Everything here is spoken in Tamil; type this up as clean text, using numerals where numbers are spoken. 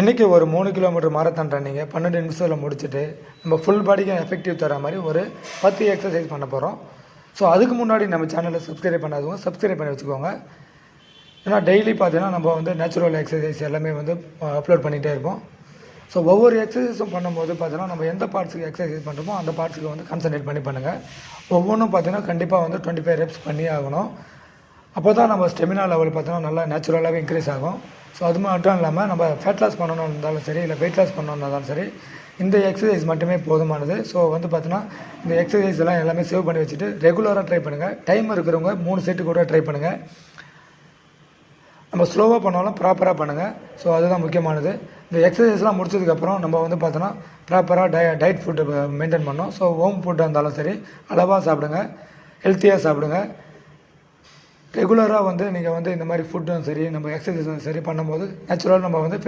இன்றைக்கி ஒரு 3 கிலோமீட்டர் மாரத்தான் ரன்னிங்கை 12 நிமிஷத்தில் முடிச்சுட்டு நம்ம ஃபுல் பாடிக்கு எஃபெக்டிவ் தர மாதிரி ஒரு 10 எக்ஸசைஸ் பண்ண போகிறோம். ஸோ அதுக்கு முன்னாடி நம்ம சேனலை சப்ஸ்கிரைப் பண்ணாதவங்க சப்ஸ்கிரைப் பண்ணி வச்சுக்கோங்க. ஏன்னா டெய்லி பார்த்தீங்கன்னா நம்ம வந்து நேச்சுரல் எக்ஸசைஸ் எல்லாமே வந்து அப்லோட் பண்ணிகிட்டே இருப்போம். ஸோ ஒவ்வொரு எக்ஸசைஸும் பண்ணும்போது பார்த்தீங்கன்னா நம்ம எந்த பார்ட்ஸுக்கு எக்ஸசைஸ் பண்ணுறோமோ அந்த பார்ட்ஸுக்கு வந்து கான்சன்ட்ரேட் பண்ணி பண்ணுங்கள். ஒவ்வொன்றும் பார்த்தீங்கன்னா கண்டிப்பாக வந்து 25 ரெப்ஸ் பண்ணி ஆகணும். அப்போ தான் நம்ம ஸ்டெமினா லெவல் பார்த்தோன்னா நல்லா நேச்சுரலாகவே இன்க்ரீஸ் ஆகும். ஸோ அது மட்டும் இல்லாமல் நம்ம ஃபேட் லாஸ் பண்ணணும் இருந்தாலும் சரி, இல்லை வெயிட் லாஸ் பண்ணணும் இருந்தாலும் சரி, இந்த எக்ஸசைஸ் மட்டுமே போதுமானது. ஸோ வந்து பார்த்தோன்னா இந்த எக்ஸசைஸ் எல்லாம் எல்லாமே சேவ் பண்ணி வச்சுட்டு ரெகுலராக ட்ரை பண்ணுங்கள். டைம் இருக்கிறவங்க 3 செட்டு கூட ட்ரை பண்ணுங்கள். நம்ம ஸ்லோவாக பண்ணாலும் ப்ராப்பராக பண்ணுங்கள். ஸோ அதுதான் முக்கியமானது. இந்த எக்ஸசைஸ்லாம் முடிச்சதுக்கப்புறம் நம்ம வந்து பார்த்தோன்னா ப்ராப்பராக டயட் ஃபுட்டு மெயின்டைன் பண்ணோம். ஸோ ஹோம் ஃபுட்டாக இருந்தாலும் சரி அளவாக சாப்பிடுங்க, ஹெல்த்தியாக சாப்பிடுங்க. ரெகுலராக வந்து நீங்கள் வந்து இந்த மாதிரி ஃபுட்டும் சரி, நம்ம எக்ஸசைஸும் சரி பண்ணும்போது நேச்சுரலாக நம்ம வந்து